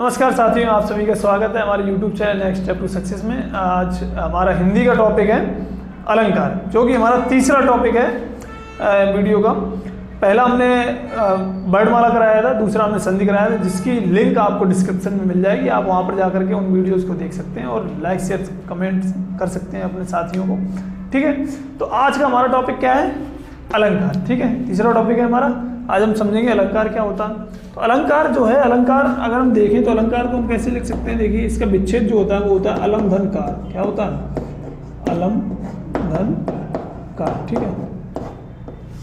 नमस्कार साथियों, आप सभी का स्वागत है हमारे YouTube channel next step to success में। आज हमारा हिंदी का टॉपिक है अलंकार, जो कि हमारा तीसरा टॉपिक है वीडियो का। पहला हमने वर्णमाला कराया था, दूसरा हमने संधि कराया था, जिसकी लिंक आपको डिस्क्रिप्शन में मिल जाएगी। आप वहाँ पर जाकर के उन वीडियोज़ को देख सकते हैं और लाइक शेयर कमेंट कर सकते हैं अपने साथियों को। ठीक है, तो आज का हमारा टॉपिक क्या है? अलंकार। ठीक है, तीसरा टॉपिक है हमारा। आज हम समझेंगे अलंकार क्या होता है। तो अलंकार जो है, अलंकार अगर हम देखें तो अलंकार को हम कैसे लिख सकते हैं? देखिए, इसका विच्छेद जो होता है वो होता है अलम धन कार। क्या होता है? अलम धन कार। ठीक है,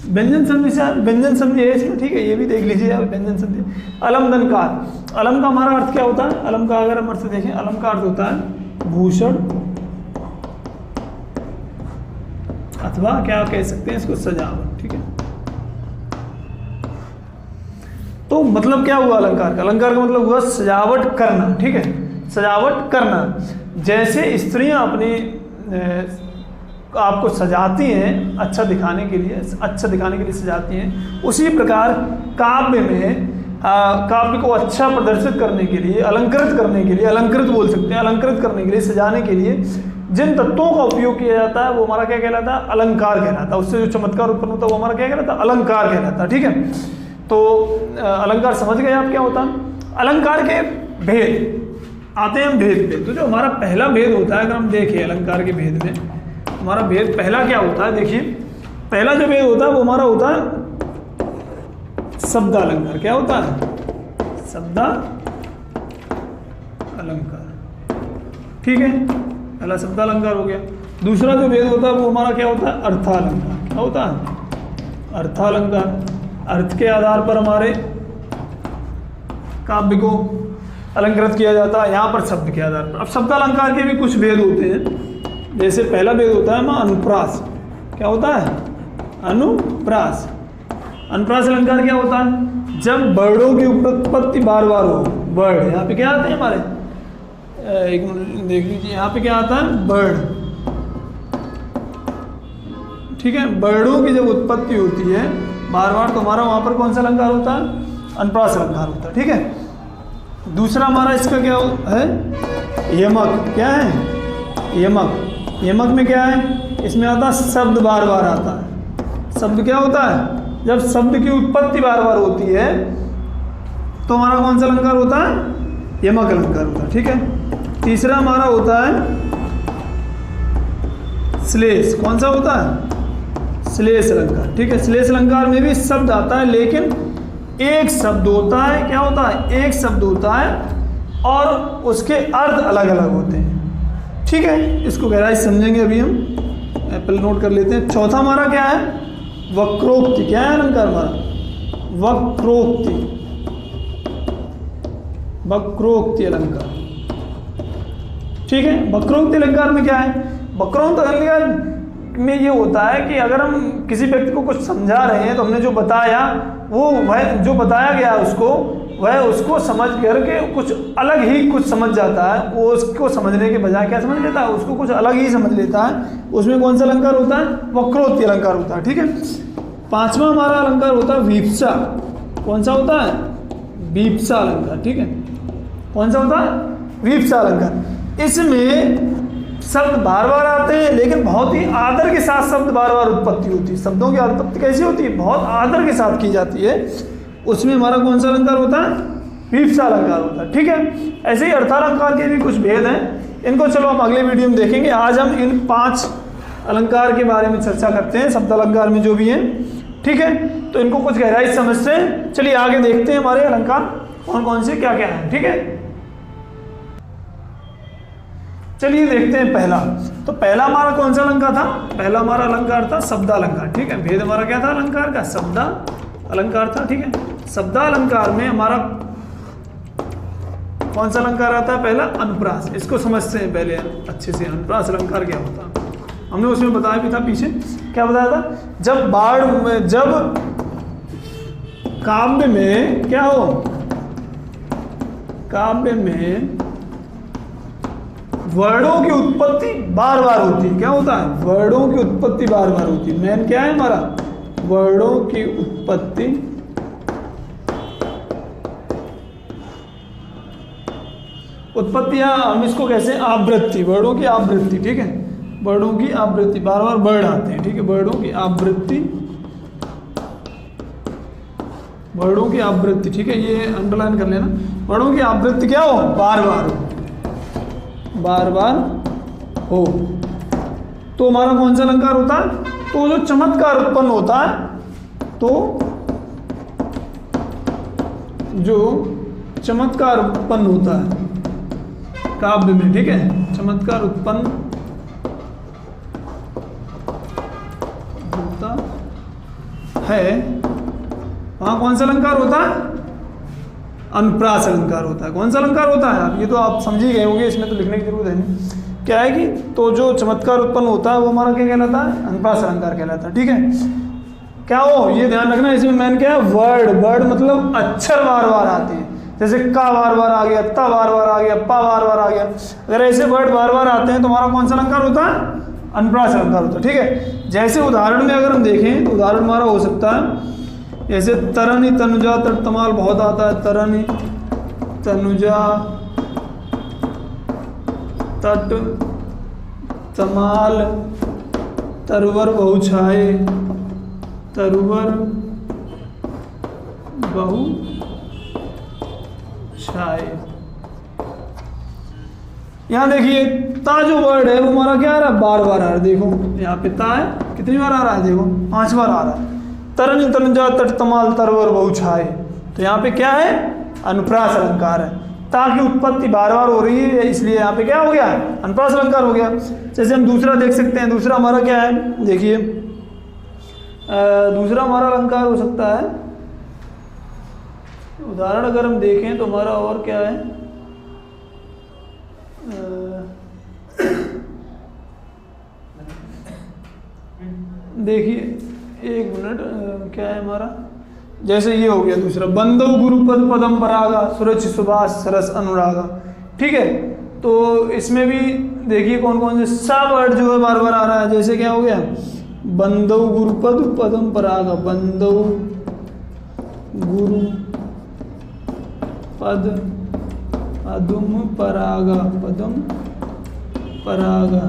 व्यंजन संधि से व्यंजन संधि है इसमें। ठीक है, ये भी देख लीजिए आप, व्यंजन संधि अलम धन कार। अलम का हमारा अर्थ क्या होता है? अलम का अगर हम अर्थ देखें, अलम का अर्थ होता है भूषण, अथवा क्या कह सकते हैं इसको, सजावट। ठीक है, तो मतलब क्या हुआ अलंकार का? अलंकार का मतलब हुआ सजावट करना। ठीक है, सजावट करना। जैसे स्त्रियां अपनी आपको सजाती हैं अच्छा दिखाने के लिए, सजाती हैं, उसी प्रकार काव्य में काव्य को अच्छा प्रदर्शित करने के लिए, अलंकृत करने के लिए, अलंकृत बोल सकते हैं, अलंकृत करने के लिए, सजाने के लिए जिन तत्वों का उपयोग किया जाता है वो हमारा क्या कहलाता है? अलंकार कहलाता है। उससे जो चमत्कार उत्पन्न होता है वो हमारा क्या कहलाता है? अलंकार कहलाता है। ठीक है, तो अलंकार समझ गए आप क्या होता है? अलंकार के भेद आते हैं हम भेद पे। तो जो हमारा पहला भेद होता है, अगर हम देखें अलंकार के भेद में, हमारा भेद पहला क्या होता है? देखिए, पहला जो भेद होता है वो हमारा होता है शब्द अलंकार। क्या होता है? शब्द अलंकार। ठीक है, पहला शब्द अलंकार हो गया। दूसरा जो भेद होता है वो हमारा क्या होता है? अर्थालंकार। क्या होता है? अर्थालंकार। अर्थ के आधार पर हमारे काव्य को अलंकृत किया जाता है, यहाँ पर शब्द के आधार पर। अब शब्द अलंकार के भी कुछ भेद होते हैं। जैसे पहला भेद होता है अनुप्रास। क्या होता है? अनुप्रास। अनुप्रास अलंकार क्या होता है? जब वर्णों की उत्पत्ति बार बार हो। वर्ण यहाँ पे क्या आते हैं हमारे, एक मिनट देख लीजिए, यहाँ पे क्या आता है? वर्ण। ठीक है, वर्णों की जब उत्पत्ति होती है बार बार, तो हमारा वहाँ पर कौन सा अलंकार होता है? अनुप्रास अलंकार होता है। ठीक है, दूसरा हमारा इसका क्या है? यमक। क्या है? यमक। यमक में क्या है? इसमें आता है शब्द बार बार आता है। शब्द क्या होता है? जब शब्द की उत्पत्ति बार बार होती है तो हमारा कौन सा अलंकार होता है? यमक अलंकार होता है। ठीक है, तीसरा हमारा होता है श्लेष। कौन सा होता है? श्लेष अलंकार। ठीक है, श्लेष अलंकार में भी शब्द आता है, लेकिन एक शब्द होता है। क्या होता है? एक शब्द होता है और उसके अर्थ अलग अलग होते हैं। ठीक है, इसको गहराई समझेंगे अभी हम। पहले नोट कर लेते हैं। चौथा हमारा क्या है? वक्रोक्ति। क्या है अलंकार हमारा? वक्रोक्ति। वक्रोक्ति अलंकार। ठीक है, वक्रोक्ति अलंकार में क्या है? वक्रोक्ति अलंकार में ये होता है कि अगर हम किसी व्यक्ति को कुछ समझा रहे हैं तो हमने जो बताया वो वह जो बताया गया उसको, वह उसको समझ करके कुछ अलग ही कुछ समझ जाता है। वो उसको समझने के बजाय क्या समझ लेता है? उसको कुछ अलग ही समझ लेता है। उसमें कौन सा अलंकार होता है? वक्रोक्ति अलंकार होता है। ठीक है, पांचवा हमारा अलंकार होता है वीप्सा। कौन सा होता है? वीप्सा अलंकार। ठीक है, कौन सा होता है? वीप्सा अलंकार। इसमें शब्द बार बार आते हैं, लेकिन बहुत ही आदर के साथ शब्द बार बार उत्पत्ति होती है। शब्दों की उत्पत्ति कैसी होती है? बहुत आदर के साथ की जाती है। उसमें हमारा कौन सा अलंकार होता है? वीप्सा अलंकार होता है। ठीक है, ऐसे ही अर्थालंकार के भी कुछ भेद हैं। इनको चलो हम अगले वीडियो में देखेंगे। आज हम इन 5 अलंकार के बारे में चर्चा करते हैं, शब्द अलंकार में जो भी हैं। ठीक है, तो इनको कुछ गहराई समझते हैं। चलिए आगे देखते हैं हमारे अलंकार कौन कौन से क्या क्या है। ठीक है, चलिए देखते हैं पहला। तो पहला हमारा कौन सा अलंकार था? पहला हमारा अलंकार था शब्द अलंकार। ठीक है, भेद हमारा क्या था अलंकार का? शब्द अलंकार था। ठीक है, शब्द अलंकार में हमारा कौन सा अलंकार आता है? पहला अनुप्रास। इसको समझते हैं पहले अच्छे से। अनुप्रास अलंकार क्या होता है? हमने उसमें बताया भी था पीछे। क्या बताया था? जब काव्य में क्या हो? काव्य में वर्णों की उत्पत्ति बार बार होती है। क्या होता है? वर्णों की उत्पत्ति बार बार होती है। मेन क्या है हमारा? वर्णों की उत्पत्ति उत्पत्तियाँ हम इसको कैसे, आवृत्ति, वर्डों की आवृत्ति, ठीक है, वर्डों की आवृत्ति, बार बार वर्ड आते हैं, ठीक है, वर्डों की आवृत्ति, वर्डों की आवृत्ति, ठीक है, ये अंडरलाइन कर लेना। वर्डों की आवृत्ति क्या हो, बार बार हो, बार बार हो, तो हमारा कौन सा अलंकार होता है, तो जो चमत्कार उत्पन्न होता है, तो जो चमत्कार उत्पन्न होता है काव्य में, ठीक है, चमत्कार उत्पन्न होता है, वहां कौन सा अलंकार होता है, अनुप्रास अलंकार होता है। कौन सा अलंकार होता है, आप ये तो आप समझ ही गए होंगे, इसमें तो लिखने की जरूरत है नहीं। क्या है कि तो जो चमत्कार उत्पन्न होता है वो हमारा क्या कहलाता है, अनुप्रास अलंकार कहलाता है, ठीक है। क्या हो, ये ध्यान रखना, इसमें मैंने क्या है, वर्ड, वर्ड मतलब अक्षर बार बार आते हैं, जैसे का बार बार आ गया, ता बार बार आ गया, पा बार बार आ गया, अगर ऐसे वर्ड बार बार आते हैं तो हमारा कौन सा अलंकार होता है, अनुप्रास अलंकार होता है, ठीक है। जैसे उदाहरण में अगर हम देखें तो उदाहरण हमारा हो सकता है, जैसे तरनी तनुजा तट तमाल बहुत आता है, तरनी तनुजा तट तमाल तरवर बहु छाए, तरवर बहु छाए। यहाँ देखिए ता जो वर्ड है वो हमारा क्या आ रहा है, बार बार आ रहा है, देखो यहाँ पे ता है, कितनी बार आ रहा है, देखो 5 बार आ रहा है, तरन तनुजा तट तमाल तरवर बहु छाए, तो यहाँ पे क्या है, अनुप्रास अलंकार है, ता की उत्पत्ति बार बार हो रही है, इसलिए यहाँ पे क्या हो गया, अनुप्रास अलंकार हो गया। जैसे हम दूसरा देख सकते हैं, दूसरा हमारा क्या है, देखिए दूसरा हमारा अलंकार हो सकता है, उदाहरण अगर हम देखें तो हमारा और क्या है, देखिए एक मिनट, क्या है हमारा, जैसे ये हो गया दूसरा, बंदो गुरुपद पदम परागा सुरच सुभाष सरस अनुरागा, ठीक है। तो इसमें भी देखिए कौन कौन से सा वर्ड जो है बार बार आ रहा है, जैसे क्या हो गया, बंदो गुरुपद पदम परागा, बंदो गुरु पद पदम परागा, पदम परागा,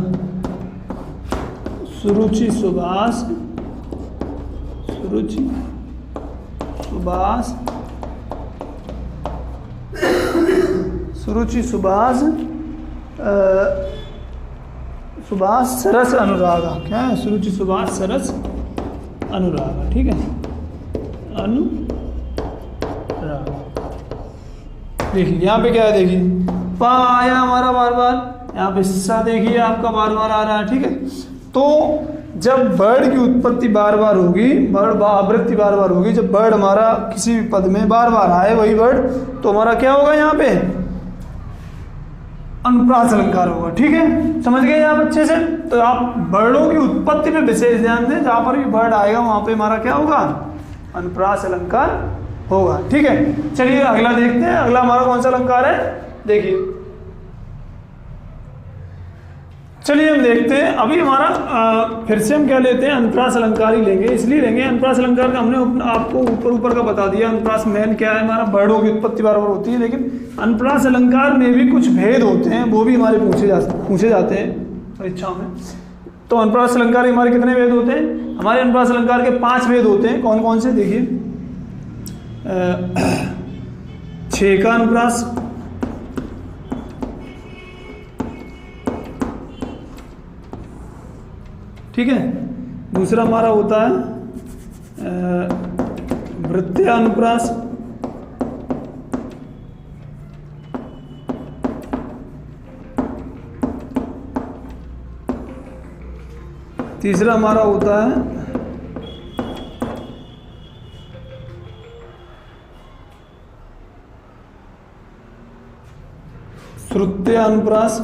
सुरुचि सुभाष, सुरुचि सुभाष, सुरुचि सुभाष, सुभाष सरस अनुरागा, क्या है, सुरुचि सुभाष सरस अनुरागा, ठीक है, अनुरागा। देखिए यहाँ पे क्या है, देखिए पा आया हमारा बार बार, यहाँ पे सा देखिए आपका बार बार आ रहा है, ठीक है। तो जब वर्ड की उत्पत्ति बार बार होगी, वर्ड आवृत्ति बार बार होगी, जब वर्ड हमारा किसी भी पद में बार बार आए वही वर्ड, तो हमारा क्या होगा, यहाँ पे अनुप्रास अलंकार होगा, ठीक है, समझ गए आप अच्छे से। तो आप वर्डों की उत्पत्ति पे विशेष ध्यान दें, जहां पर भी वर्ड आएगा वहां पे हमारा क्या होगा, अनुप्रास अलंकार होगा, ठीक है। चलिए अगला देखते हैं, अगला हमारा कौन सा अलंकार है, देखिए चलिए हम देखते हैं। अभी हमारा फिर से हम क्या लेते हैं, अनुप्रास अलंकार ही लेंगे, इसलिए लेंगे अनुप्रास अलंकार का हमने आपको ऊपर का बता दिया। अनुप्रास मेन क्या है, हमारा वर्डों की उत्पत्ति बराबर होती है, लेकिन अनुप्रास अलंकार में भी कुछ भेद होते हैं, वो भी हमारे पूछे जाते हैं परीक्षाओं में। तो अनुप्रास अलंकार के हमारे कितने भेद होते हैं, हमारे अनुप्रास अलंकार के 5 भेद होते हैं। कौन कौन से, देखिए 6 का अनुप्रास, ठीक है। दूसरा हमारा होता है वृत्तीय अनुप्रास, तीसरा हमारा होता है श्रुत्य अनुप्रास,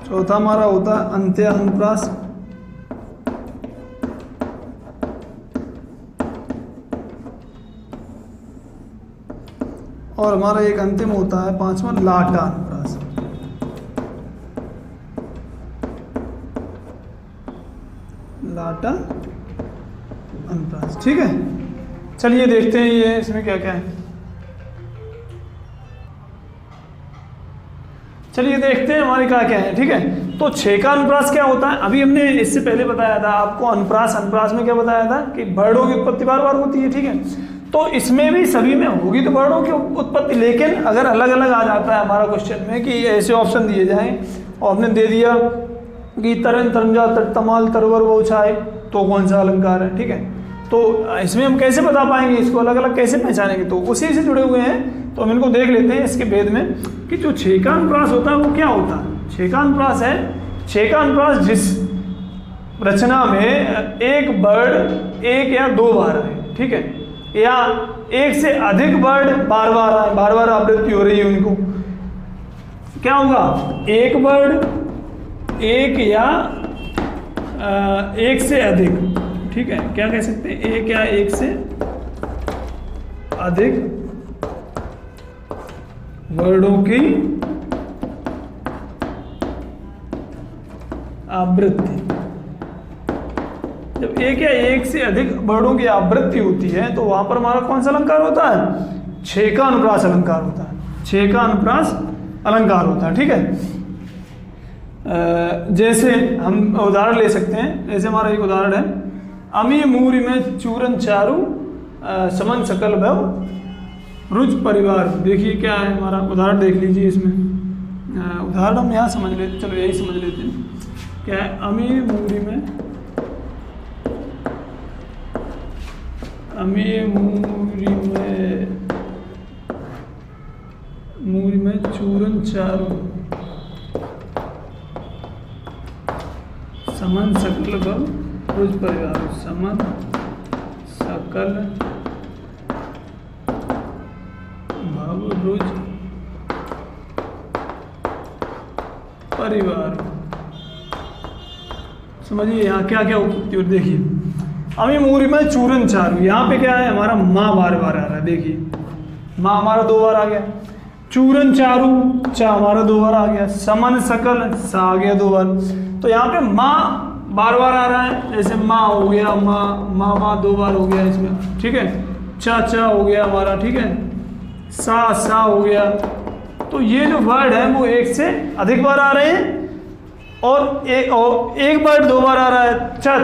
चौथा हमारा होता है अंत्य अनुप्रास, और हमारा एक अंतिम होता है 5वां लाटा अनुप्रास। लाटा अनुप्रास। ठीक है, चलिए देखते हैं ये इसमें क्या क्या है। चलिए देखते हैं हमारे क्या क्या है। ठीक है, तो 6 का अनुप्रास क्या होता है, अभी हमने इससे पहले बताया था आपको अनुप्रास में क्या बताया था कि वर्णों की उत्पत्ति बार बार होती है। ठीक है, तो इसमें भी सभी में होगी तो वर्णों की उत्पत्ति, लेकिन अगर अलग अलग आ जाता है हमारा क्वेश्चन में कि ऐसे ऑप्शन दिए जाएं और हमने दे दिया कि तरन तरंजा तमाल तरवर बहुछाए, तो कौन सा अलंकार है। ठीक है, तो इसमें हम कैसे बता पाएंगे, इसको अलग अलग कैसे पहचानेंगे, तो उसी से जुड़े हुए हैं। तो हम इनको देख लेते हैं इसके भेद में कि जो 6 का अनुप्रास होता है वो क्या होता है। 6 का अनुप्रास है, 6 का अनुप्रास जिस रचना में एक वर्ड 1 या 2 बार आए, ठीक है, या 1 से अधिक वर्ड बार बार आए, बार बार आवृत्ति हो रही है उनको, क्या होगा, एक वर्ड 1 या 1 से अधिक, ठीक है, क्या कह सकते हैं, 1 या 1 से अधिक वर्डों की आवृत्ति। जब 1 या 1 से अधिक वर्डों की आवृत्ति होती है तो वहां पर हमारा कौन सा अलंकार होता है, 6 का अनुप्रास अलंकार होता है। 6 का अनुप्रास अलंकार होता है। ठीक है, जैसे हम उदाहरण ले सकते हैं, जैसे हमारा एक उदाहरण है, अमी मूरी में चूरन चारू समन सकल भव रुच परिवार। देखिए क्या है हमारा उदाहरण, देख लीजिए इसमें उदाहरण हम यहाँ समझ लेते, चलो यही समझ लेते हैं। क्या है, अमी मूरी में चूरन चारू समन सकल भव रुच परिवार, समन सकल भव रुच परिवार। समझिए यहाँ क्या क्या उत्पत्ति और देखिए, अमी मूरी में चूरन चारू, यहाँ पे क्या है हमारा माँ बार बार आ रहा है, देखिए माँ हमारा 2 बार आ गया, चूरन चारू चा हमारा 2 बार आ गया, समन सकल सा आ गया 2 बार। तो यहाँ पे माँ बार बार आ रहा है, जैसे माँ हो गया, माँ 2 बार हो गया इसमें, ठीक है, चा हो गया हमारा, ठीक है, सा हो गया। तो ये जो वर्ड है वो 1 से अधिक बार आ रहे हैं, और एक वर्ड 2 बार आ रहा है,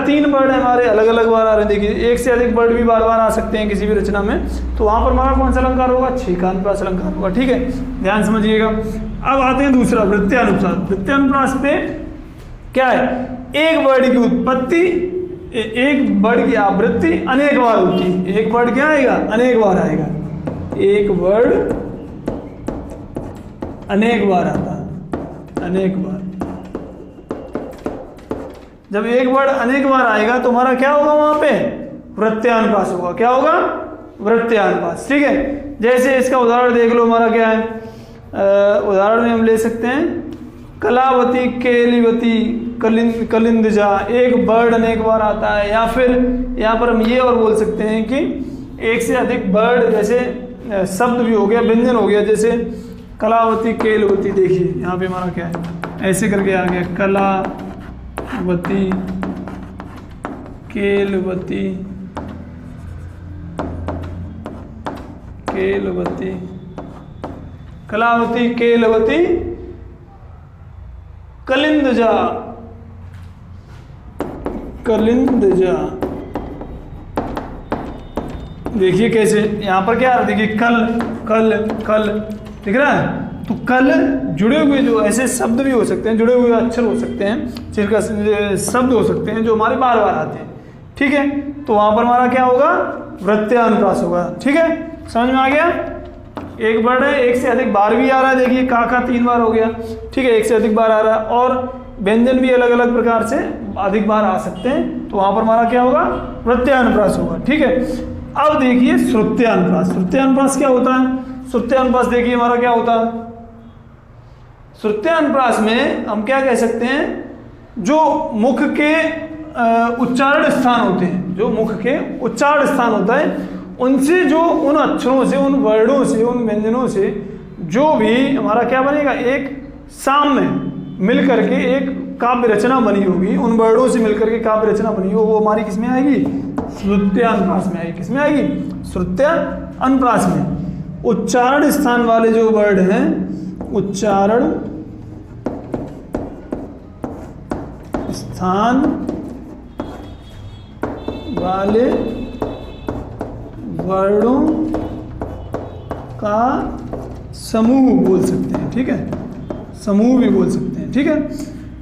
3 वर्ड है हमारे अलग अलग बार आ रहे हैं। देखिए 1 से अधिक वर्ड भी बार बार आ सकते हैं किसी भी रचना में, तो वहां पर हमारा कौन सा अलंकार होगा, 6 का अनुप्रास अलंकार होगा। ठीक है, ध्यान समझिएगा। अब आते हैं दूसरा वृत्त्यानुप्रास। वृत्त्यानुप्रास पे क्या है, एक वर्ड की उत्पत्ति, एक वर्ड की आवृत्ति अनेक बार होती है। एक वर्ड क्या आएगा, अनेक बार आएगा, एक वर्ड अनेक बार आता है, अनेक बार। जब एक वर्ड अनेक बार आएगा तो हमारा क्या होगा, वहां पे वृत्त्यानुप्रास होगा। क्या होगा, वृत्त्यानुप्रास। ठीक है, जैसे इसका उदाहरण देख लो, हमारा क्या है, उदाहरण में हम ले सकते हैं कलावती, केलिवती, कलिंदजा, एक वर्ड अनेक बार आता है। या फिर यहाँ पर हम ये और बोल सकते हैं कि 1 से अधिक वर्ड, जैसे शब्द भी हो गया, व्यंजन हो गया, जैसे कलावती, केलवती। देखिए यहाँ पे हमारा क्या है, ऐसे करके आ गया, कलावती, केलवती, कलावती, केलवती, कलिंदजा। देखिए कैसे यहाँ पर क्या, देखिए कल दिख रहा है। तो कल जुड़े हुए जो ऐसे शब्द भी हो सकते हैं, जुड़े हुए अक्षर हो सकते हैं, जिनका शब्द हो सकते हैं जो हमारे बार बार आते हैं। ठीक है, तो वहां पर हमारा क्या होगा, वृत्त्यानुप्रास होगा। ठीक है, समझ में आ गया। एक वर्ड है 1 से अधिक बार भी आ रहा है, देखिए का 3 बार हो गया। ठीक है, 1 से अधिक बार आ रहा है, और व्यंजन भी अलग अलग प्रकार से अधिक बार आ सकते हैं, तो वहां पर हमारा क्या होगा, वृत्त्यानुप्रास होगा। ठीक है, अब देखिए श्रुत्यानुप्रास। श्रुत्यानुप्रास क्या होता है, श्रुत्यानुप्रास देखिए हमारा क्या होता है। श्रुत्यानुप्रास में हम क्या कह सकते हैं, जो मुख के उच्चारण स्थान होते हैं, जो मुख के उच्चारण स्थान होता है, उनसे जो उन अक्षरों से, उन वर्डों से, उन व्यंजनों से जो भी हमारा क्या बनेगा, एक साम्य मिल करके एक काव्य रचना बनी होगी, उन वर्डों से मिलकर के काव्य रचना बनी हो, वो हमारी किस में आएगी? श्रुत्यानुप्रास में आएगी। किस में आएगी? श्रुत्यानुप्रास में। उच्चारण स्थान वाले जो वर्ड हैं, उच्चारण स्थान वाले वर्डों का समूह बोल सकते हैं। ठीक है, समूह भी बोल सकते हैं। ठीक है,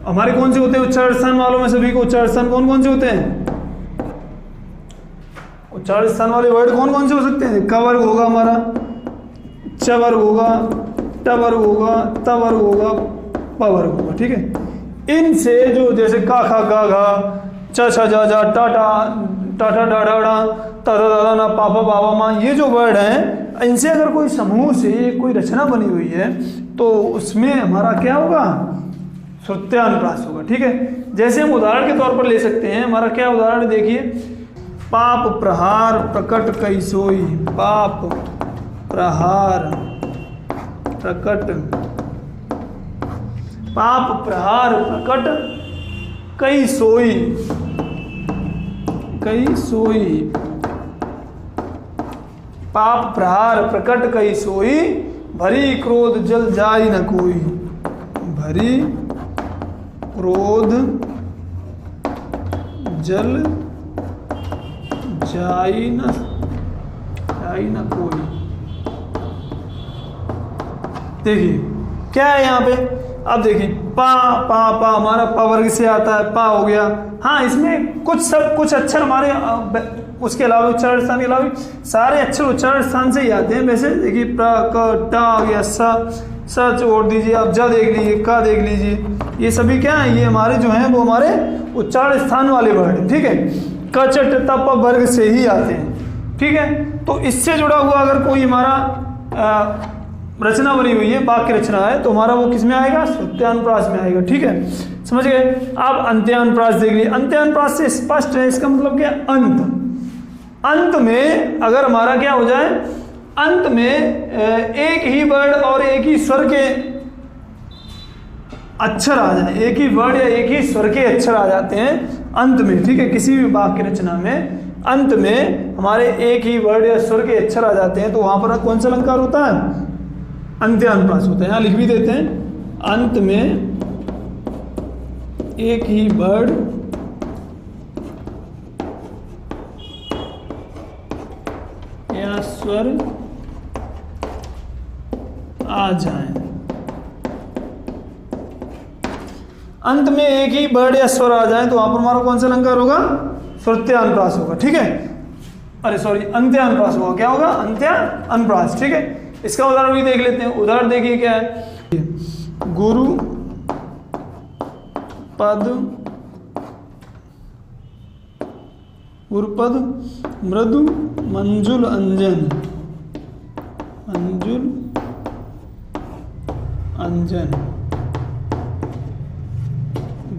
हमारे कौन से होते हैं उच्चारण स्थान वालों में? सभी को उच्चारण स्थान कौन कौन से होते हैं? उच्चारण स्थान वाले वर्ड कौन कौन से हो सकते हैं? क वर्ग होगा हमारा, च वर्ग होगा, ट वर्ग होगा, त वर्ग होगा, प वर्ग होगा। ठीक है, इनसे जो जैसे का खा गा घा, च छ जा जा, टा टा टा टा डा डा डा, ता ता दा ना, पापा बाबा माँ, ये जो वर्ड हैं, इनसे अगर कोई समूह से कोई रचना बनी हुई है तो उसमें हमारा क्या होगा? श्रुत्यानुप्रास होगा। ठीक है, जैसे हम उदाहरण के तौर पर ले सकते हैं, हमारा क्या उदाहरण देखिए, पाप प्रहार प्रकट कई सोई, पाप प्रहार प्रकट, पाप प्रहार प्रकट कई सोई, कई सोई, पाप प्रहार प्रकट कई सोई, भरी क्रोध जल जाई न कोई, भरी क्रोध जल जाई न कोई। देखिए क्या है यहाँ पे, अब देखिए पा पा पा हमारा पा वर्ग से आता है, पा हो गया। हाँ, इसमें कुछ अक्षर हमारे उसके अलावा उच्चारण स्थान के अलावा सारे अक्षर उच्चारण स्थान से ही आते हैं। वैसे देखिए प्र क ट आ गया, स छोड़ दीजिए, आप ज देख लीजिए, का देख लीजिए, ये सभी क्या है? ये हमारे जो हैं वो हमारे उच्चारण स्थान वाले वर्ड हैं। ठीक है, क च ट त प वर्ग से ही आते हैं। ठीक है, तो इससे जुड़ा हुआ अगर कोई हमारा रचना बनी हुई है, वाक्य रचना है, तो हमारा वो किस में आएगा? श्रुत्यानुप्रास में आएगा। ठीक है, समझ गए? अब अंत्यानुप्रास देख लीजिए। अंत्यानुप्रास से स्पष्ट है, इसका मतलब क्या? अंत। अंत में अगर हमारा क्या हो जाए, अंत में एक ही वर्ड और एक ही स्वर के अक्षर आ जाए, एक ही वर्ड या एक ही स्वर के अक्षर आ जाते हैं अंत में। ठीक है, किसी भी वाक्य रचना में अंत में हमारे एक ही वर्ड या स्वर के अक्षर आ जाते हैं, तो वहां पर कौन सा अलंकार होता है? अंत्यानुप्रास होता है। यहाँ लिख भी देते हैं, अंत में एक ही वर्ड या स्वर आ जाए, अंत में एक ही वर्ड या स्वर आ जाए, तो वहां पर हमारा कौन सा अलंकार होगा? श्रुत्यानुप्रास होगा। ठीक है, अरे सॉरी, अंत्यानुप्रास होगा। क्या होगा? अंत्यानुप्रास। ठीक है, इसका उदाहरण भी देख लेते हैं। उदाहरण देखिए क्या है, गुरु पद, गुरुपद मृदु मंजुल अंजन, मंजुल अंजन,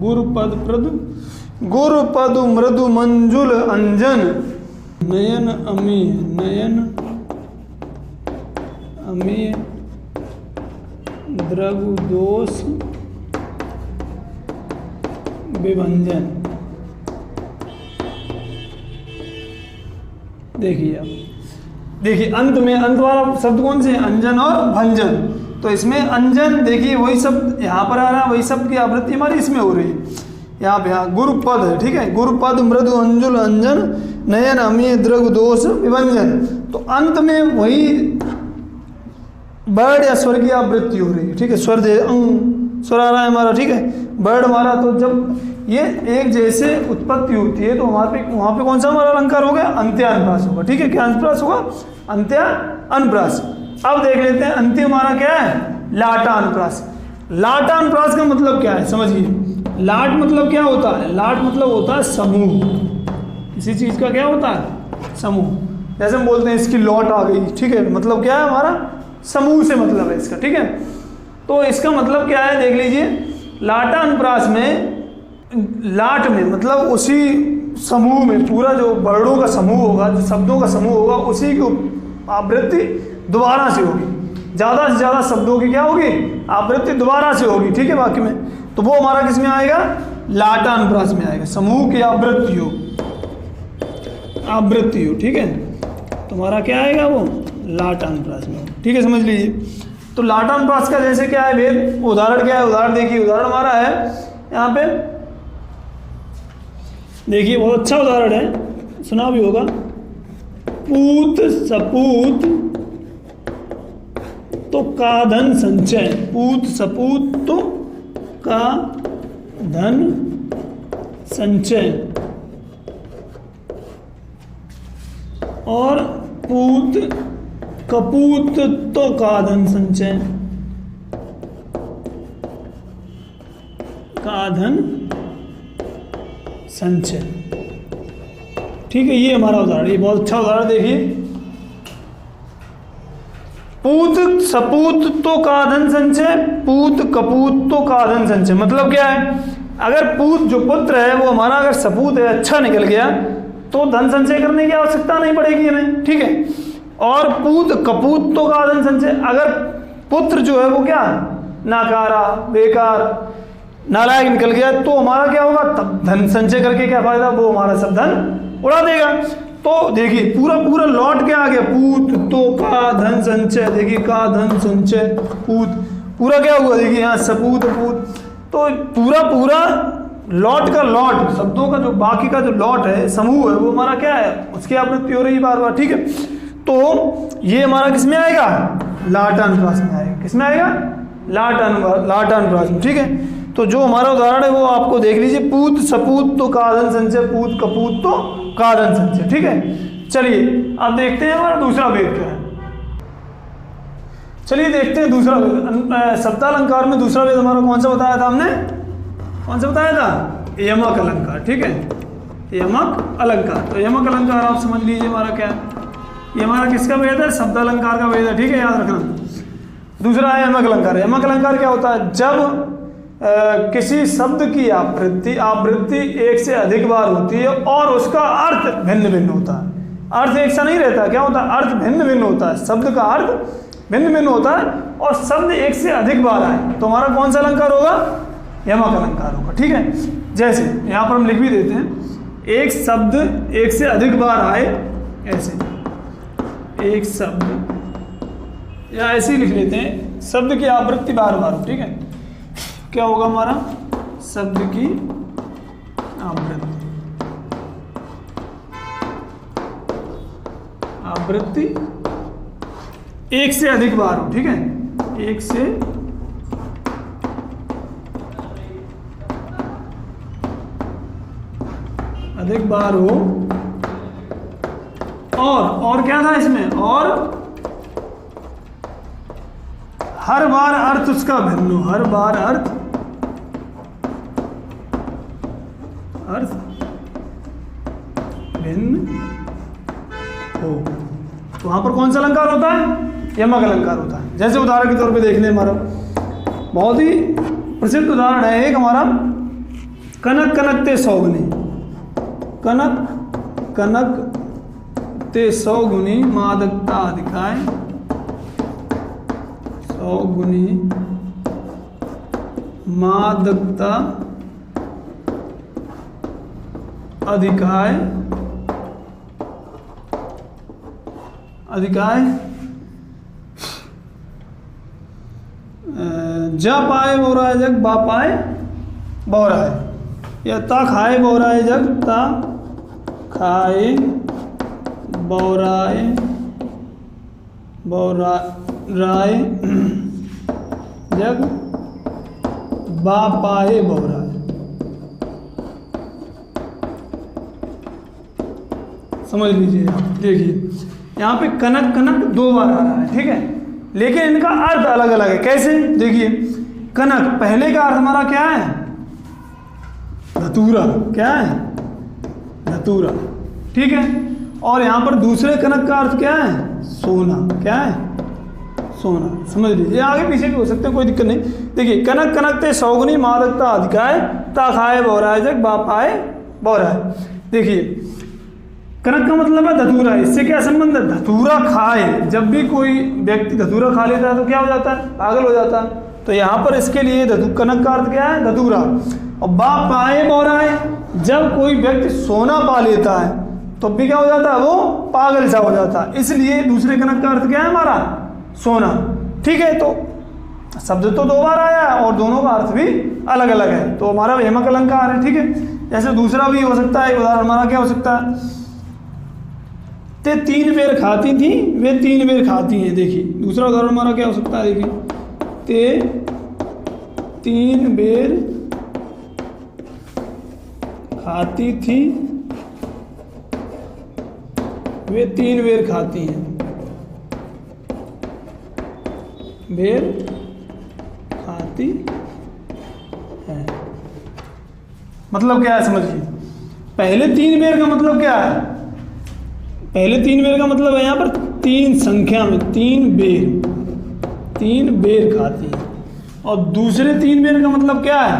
गुरुपद प्रदु, गुरुपद मृदु मंजुल अंजन, नयन अमी, नयन अमी द्रगु दोष विभंजन। देखिए अब देखिए अंत में, अंत वाला शब्द कौन से हैं? अंजन और भंजन। तो इसमें अंजन देखिए वही शब्द यहाँ पर आ रहा है, वही शब्द की आवृत्ति हमारी इसमें हो रही है। यहाँ पे हाँ गुरुपद है। ठीक है, गुरुपद मृदु अंजुल अंजन नयन अमीय द्रग दोष विभंजन। तो अंत में वही वर्ड या स्वर की आवृत्ति हो रही है। ठीक है, स्वर स्वर आ रहा है हमारा। ठीक है, वर्ड हमारा, तो जब ये एक जैसे उत्पत्ति होती है तो हमारे पे वहाँ पे कौन सा हमारा अलंकार हो गया? अंत्यानुप्रास होगा। ठीक है, क्या अनुप्रास होगा? अंत्यानुप्रास। अब देख लेते हैं अंत्य हमारा क्या है? लाटानुप्रास। लाटानुप्रास का मतलब क्या है समझिए। लाट मतलब क्या होता है? लाट मतलब होता है समूह। किसी चीज का क्या होता है? समूह। जैसे हम बोलते हैं इसकी लौट आ गई। ठीक है, मतलब क्या है हमारा? समूह से मतलब है इसका। ठीक है, तो इसका मतलब क्या है देख लीजिए। लाटानुप्रास में लाट में मतलब उसी समूह में पूरा जो वर्णों का समूह होगा, जो शब्दों का समूह होगा, उसी की आवृत्ति दोबारा से होगी। ज़्यादा से ज़्यादा शब्दों की क्या होगी? आवृत्ति दोबारा से होगी। ठीक है, वाक्य में तो वो हमारा किस में आएगा, लाटा अनुप्रास में आएगा। समूह की आवृत्तियों, आवृत्तियों, ठीक है, तुम्हारा क्या आएगा वो लाटा अनुप्रास में, ठीक है, समझ लीजिए। तो लाटा अनुप्रास का जैसे क्या है वेद, उदाहरण क्या है, उदाहरण देखिए, उदाहरण हमारा है यहाँ पे देखिए, बहुत अच्छा उदाहरण है, सुना भी होगा। पूत सपूत तो का धन संचय, पूत सपूत तो का धन संचय, और पूत कपूत तो का धन संचय, का धन संचय, ठीक है। ये हमारा उदाहरण, ये बहुत अच्छा उदाहरण देखिए। पूत सपूत तो का धन संचय, पूत कपूत तो का धन संचय, मतलब क्या है, अगर पूत जो पुत्र है वो हमारा अगर सपूत है अच्छा निकल गया तो धन संचय करने की आवश्यकता नहीं पड़ेगी हमें, ठीक है। और पूत कपूत तो का धन संचय, अगर पुत्र जो है वो क्या नाकारा बेकार नालायक निकल गया तो हमारा क्या होगा, तब धन संचय करके क्या फायदा, वो हमारा सब धन उड़ा देगा। तो देखिए पूरा पूरा लौट के आ गया, पूत तो का धन संचय, देखिए का धन संचय पूत, पूरा क्या हुआ देखिए यहाँ सपूत पूत, तो पूरा पूरा लौट का लौट, शब्दों का जो बाकी का जो लौट है समूह है वो हमारा क्या है, उसकी आवृत्ति हो रही है बार बार, ठीक है। तो ये हमारा किस में आएगा, लाटा अनुप्रास में आएगा, किस में आएगा, लाटा अनुप्रास में, ठीक है। तो जो हमारा उदाहरण है वो आपको देख लीजिए, पूत सपूत तो का धन संचय, पूत कपूत तो का धन संचय, ठीक है। चलिए अब देखते हैं हमारा दूसरा वेद क्या है। चलिए देखते हैं दूसरा वेद, शब्दालंकार में दूसरा वेद हमारा कौन सा बताया था हमने, कौन सा बताया था, यमक अलंकार, ठीक है, यमक अलंकार। तो यमक अलंकार आप समझ लीजिए हमारा क्या है, ये हमारा किसका वेद है, शब्दालंकार का वेद है, ठीक है, याद रखना। दूसरा है यमक अलंकार। यमक अलंकार क्या होता है, जब किसी शब्द की आवृत्ति एक से अधिक बार होती है और उसका अर्थ भिन्न भिन्न होता है, अर्थ एक सा नहीं रहता, क्या होता है, अर्थ भिन्न भिन्न होता है, शब्द का अर्थ भिन्न भिन्न होता है और शब्द एक से अधिक बार आए तो हमारा कौन सा अलंकार होगा, यमक अलंकार होगा, ठीक है। जैसे यहाँ पर हम लिख भी देते हैं, एक शब्द एक से अधिक बार आए, ऐसे एक शब्द, या ऐसे ही लिख लेते हैं, शब्द की आवृत्ति बार बार हो, ठीक है, क्या होगा हमारा, शब्द की आवृत्ति एक से अधिक बार हो, ठीक है, एक से अधिक बार हो, और क्या था इसमें, और हर बार अर्थ उसका भिन्न हो, हर बार अर्थ भिन्न हो, तो वहां पर कौन सा अलंकार होता है, यमक अलंकार होता है। जैसे उदाहरण के तौर पे देख लें, हमारा बहुत ही प्रसिद्ध उदाहरण है एक हमारा, कनक कनक ते सौगुनी, कनक कनक ते सौगुनी मादकता अधिकाय, सौगुनी मादकता अधिकाय, अधिकाय जा पाए बोराए जग बा पाए बोराए, या ता खाए बोराए जग ता खाए बोराए बोराए जग बा पाए बोराए। समझ लीजिए, देखिए यहाँ पे कनक कनक दो बार आ रहा है, ठीक है, लेकिन इनका अर्थ अलग अलग है। कैसे, देखिए कनक पहले का अर्थ हमारा क्या है, धतूरा, क्या है, धतूरा, ठीक है, और यहाँ पर दूसरे कनक का अर्थ क्या है, सोना, क्या है, सोना। समझ लीजिए, आगे पीछे भी हो सकते हैं, कोई दिक्कत नहीं। देखिए कनक कनक ते सौगुनी मादकता अधिकाय ता खाए बोराए जग बाप आए बोराए। देखिए कनक का मतलब है धतूरा, इससे क्या संबंध है, धतूरा खाए, जब भी कोई व्यक्ति धतूरा खा लेता है तो क्या हो जाता है, पागल हो जाता है, तो यहाँ पर इसके लिए कनक का अर्थ क्या है? धतूरा। और बा पाए बोरा है, जब कोई व्यक्ति सोना पा लेता है तो भी क्या हो जाता है? वो पागल सा हो जाता है। इसलिए दूसरे कनक का अर्थ क्या है हमारा? सोना। ठीक है, तो शब्द तो 2 बार आया है और दोनों का अर्थ भी अलग अलग है, तो हमारा यमक अलंकार है। ठीक है, जैसे दूसरा भी हो सकता है, उदाहरण हमारा क्या हो सकता है? ते 3 बेर खाती थी, वे 3 बेर खाती हैं। देखिए दूसरा उदाहरण हमारा क्या हो सकता है? देखिए, ते 3 बेर खाती थी, वे 3 बेर खाती हैं। बेर खाती है, मतलब क्या है समझिए। पहले 3 बेर का मतलब क्या है? पहले 3 बेर का मतलब है यहाँ पर 3 संख्या में 3 बेर खाती है। और दूसरे 3 बेर का मतलब क्या है?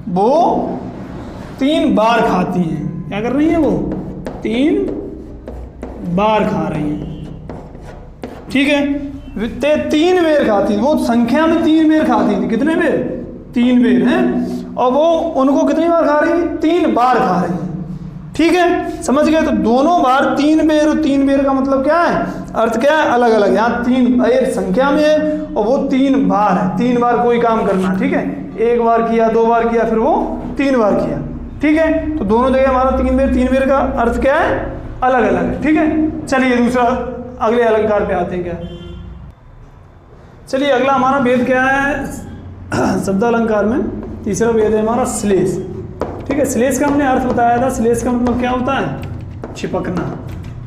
वो 3 बार खाती हैं। क्या कर रही है? वो 3 बार खा रही हैं। ठीक है, ते 3 बेर खाती, वो संख्या में 3 बेर खाती थी। कितने बेर? 3 बेर हैं, और वो उनको कितनी बार खा रही है? 3 बार खा रही है। ठीक है, समझ गए? तो दोनों बार 3 बेर, और 3 बेर का मतलब क्या है? अर्थ क्या है? अलग अलग। यहाँ 3 बेर संख्या में है और वो 3 बार है। 3 बार कोई काम करना। ठीक है, 1 बार किया, 2 बार किया, फिर वो 3 बार किया। ठीक है, तो दोनों जगह हमारा 3 बेर का अर्थ क्या है? अलग अलग है। ठीक है, चलिए दूसरा अगले अलंकार पे आते हैं। क्या चलिए अगला हमारा वेद क्या है शब्द अलंकार में? तीसरा वेद है हमारा श्लेष। ठीक है, श्लेष का हमने अर्थ बताया था। श्लेष का मतलब क्या होता है? चिपकना।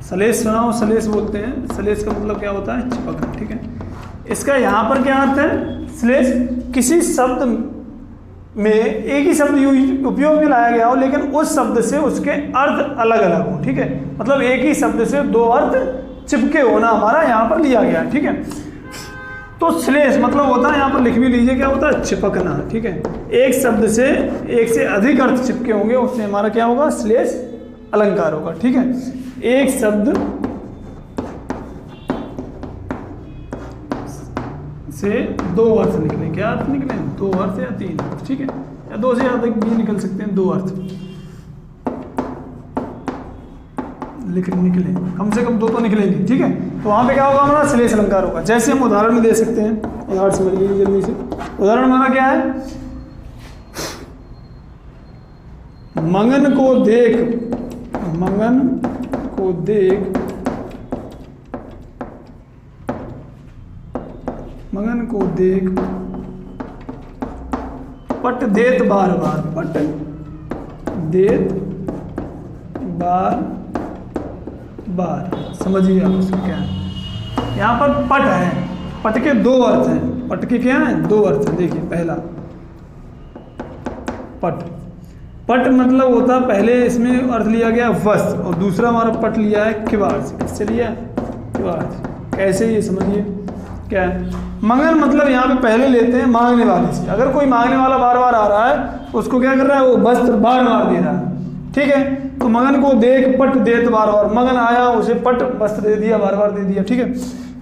श्लेष सुनाओ, श्लेष बोलते हैं। श्लेष का मतलब क्या होता है? चिपकना। ठीक है, इसका यहाँ पर क्या अर्थ है? श्लेष किसी शब्द में एक ही शब्द उपयोग में लाया गया हो, लेकिन उस शब्द से उसके अर्थ अलग अलग हो। ठीक है, मतलब एक ही शब्द से 2 अर्थ चिपके होना हमारा यहाँ पर लिया गया। ठीक है, तो श्लेष मतलब होता है, यहाँ पर लिख भी लीजिए, क्या होता है? चिपकना। ठीक है, एक शब्द से एक से अधिक अर्थ चिपके होंगे, उससे हमारा क्या होगा? श्लेष अलंकार होगा। ठीक है, एक शब्द से 2 अर्थ निकले। क्या अर्थ निकले? 2 अर्थ या 3 अर्थ। ठीक है, या 2 से ज़्यादा भी निकल सकते हैं। 2 अर्थ निकले, कम से कम 2 तो निकलेंगे। ठीक है, तो वहाँ पे क्या होगा? हमारा श्लेष अलंकार होगा। जैसे हम उदाहरण दे सकते हैं, उदाहरण समझ लीजिए जल्दी से। उदाहरण हमारा क्या है? मंगन को देख, मंगन को देख, मंगन को देख, पट देत बार बार, पट देत बार बार। समझिए आप इसको क्या है? यहाँ पर पट है, पट के 2 अर्थ हैं। पट के क्या है? 2 अर्थ हैं। देखिए पहला पट, पट मतलब होता है, पहले इसमें अर्थ लिया गया वस्त्र, और दूसरा हमारा पट लिया है किवाड़ से। किससे लिया? किवाड़ से। कैसे? ये समझिए क्या है? मंगन मतलब यहाँ पे पहले लेते हैं मांगने वाले से। अगर कोई मांगने वाला बार बार आ रहा है, उसको क्या कर रहा है? वो वस्त्र बार बार दे रहा है। ठीक है, तो मंगन को देख, पट देत बार बार। मंगन आया, उसे पट वस्त्र दे दिया, बार बार दे दिया। ठीक है,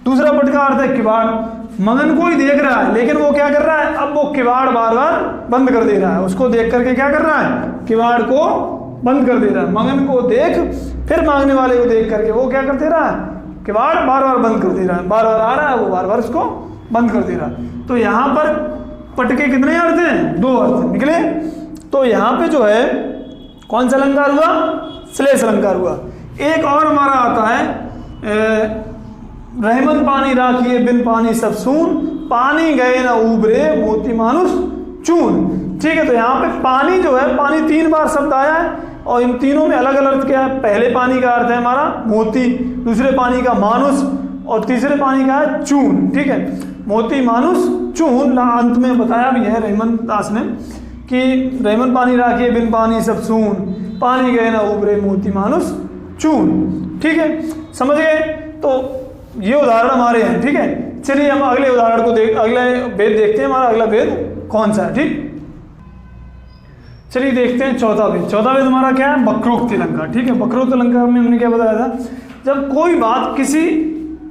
दूसरा पट का अर्थ है किवाड़। मंगन को ही देख रहा है, लेकिन वो क्या कर रहा है? अब वो किवाड़ बार बार बंद कर दे रहा है। उसको देख करके क्या कर रहा है? किवाड़ को बंद कर दे रहा है। मंगन को देख, फिर मांगने वाले को देख करके वो क्या कर दे रहा है? किवाड़ बार बार बंद कर दे रहा है। बार बार आ रहा है, वो बार बार उसको बंद कर दे रहा है। तो यहाँ पर पट के कितने अर्थ हैं? 2 अर्थ निकले। तो यहाँ पे जो है कौन सा अलंकार हुआ? श्लेष अलंकार हुआ। एक और हमारा आता है रहमत पानी राखिए बिन पानी सब सून, पानी गए ना उबरे मोती मानुष चून। ठीक है, तो यहाँ पे पानी जो है, पानी 3 बार शब्द आया है, और इन तीनों में अलग अलग अर्थ क्या है? पहले पानी का अर्थ है हमारा मोती, दूसरे पानी का मानुष, और तीसरे पानी का है चून। ठीक है, मोती मानुष चून। अंत में बताया भी है रहमत दास ने कि रहमत पानी राखिए बिन पानी सब सून, पानी गए ना उबरे मोती मानुष चून। ठीक है, समझ गए? तो ये उदाहरण हमारे हैं। ठीक है, चलिए हम अगले उदाहरण को अगले वेद देखते हैं। हमारा अगला वेद कौन सा है? ठीक, चलिए देखते हैं चौथा वेद। चौथा वेद हमारा क्या है? वक्रोक्ति अलंकार। ठीक है, वक्रोक्ति अलंकार में हमने क्या बताया था? जब कोई बात किसी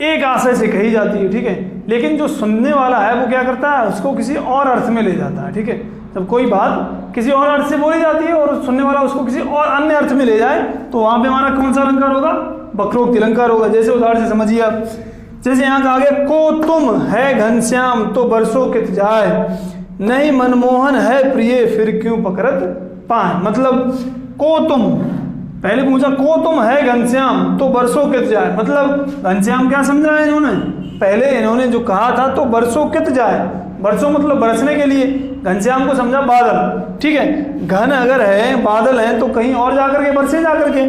एक आशय से कही जाती है, ठीक है, लेकिन जो सुनने वाला है वो क्या करता है, उसको किसी और अर्थ में ले जाता है। ठीक है, जब कोई बात किसी और अर्थ से बोली जाती है और सुनने वाला उसको किसी और अन्य अर्थ में ले जाए तो वहाँ पे हमारा कौन सा अलंकार होगा, वक्रोक्ति अलंकार होगा। जैसे उदाहरण से समझिए आप, जैसे यहाँ कहा गया को तुम है घनश्याम तो बरसों कित जाए, नहीं मनमोहन है प्रिय फिर क्यों पकड़त पाए। मतलब को तुम, पहले पूछा को तुम है घनश्याम तो बरसों कित जाए, मतलब घनश्याम क्या समझा है इन्होंने, पहले इन्होंने जो कहा था तो बरसों कित जाए, बरसों मतलब बरसने के लिए, घनश्याम को समझा बादल। ठीक है, घन अगर है बादल है तो कहीं और जाकर के बरसे जाकर के,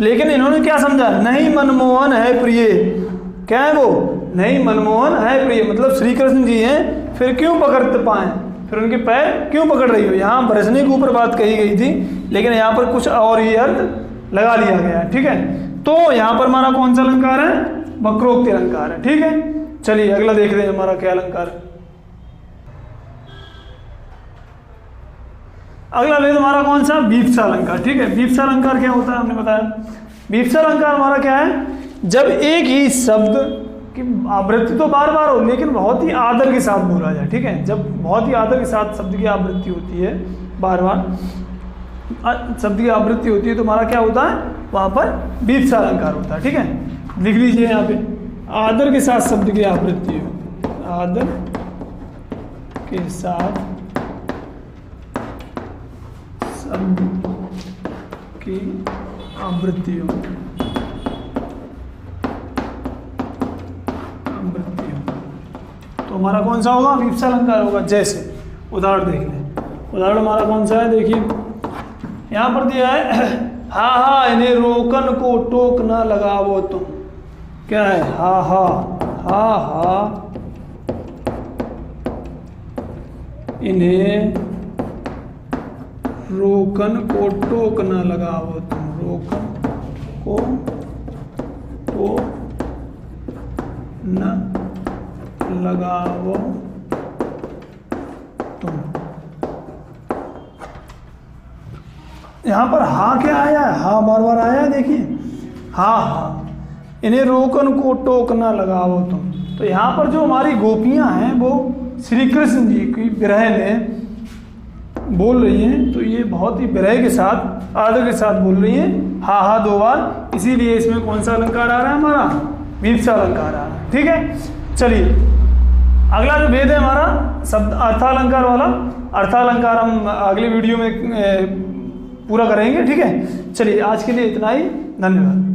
लेकिन इन्होंने क्या समझा, नहीं मनमोहन है प्रिय, क्या है वो, नहीं मनमोहन है प्रिय, मतलब श्री कृष्ण जी हैं फिर क्यों पकड़ते पाए, फिर उनके पैर क्यों पकड़ रही हो। यहाँ बरसने के ऊपर बात कही गई थी, लेकिन यहाँ पर कुछ और ही अर्थ लगा लिया गया है। ठीक है, तो यहाँ पर हमारा कौन सा अलंकार है, वक्रोक्ति अलंकार है। ठीक है, चलिए अगला देख रहे हैं हमारा क्या अलंकार है। अगला वेद हमारा कौन सा, वीप्सा अलंकार। ठीक है, वीप्सा अलंकार क्या होता है हमने बताया। वीप्सा अलंकार हमारा क्या है, जब एक ही शब्द की आवृत्ति तो बार बार हो लेकिन बहुत ही आदर के साथ बोला जाए। ठीक है, जब बहुत ही आदर के साथ शब्द की आवृत्ति होती है, बार बार शब्द की आवृत्ति होती है तो हमारा क्या होता है, वहाँ पर वीप्सा अलंकार होता है। ठीक है, लिख लीजिए यहाँ पे, आदर के साथ शब्द की आवृत्ति हो, आदर के साथ शब्द की आवृत्ति हो, तो हमारा कौन सा होगा, वीप्सा अलंकार होगा। जैसे उदाहरण देख लें, उदाहरण हमारा कौन सा है, देखिए यहाँ पर दिया है, हा हा इन्हें रोकन को टोक न लगावो तुम, क्या है, हा हा, हा हा इन्हें रोकन को टोक न लगावो तुम, रोकन को टोक न लगावो तुम। यहाँ पर हा क्या आया है, हा बार बार आया है, देखिए हा हा इन्हें रोकन को टोक न लगावो तुम। तो यहाँ पर जो हमारी गोपियाँ हैं वो श्री कृष्ण जी की विरह में बोल रही हैं, तो ये बहुत ही विरह के साथ आदर के साथ बोल रही हैं, हा हा दो बार, इसीलिए इसमें कौन सा अलंकार आ रहा है, हमारा वीप्सा अलंकार आ रहा है। ठीक है, चलिए अगला जो भेद है हमारा शब्द अर्थालंकार वाला, अर्थालंकार हम अगले वीडियो में पूरा करेंगे। ठीक है, चलिए आज के लिए इतना ही, धन्यवाद।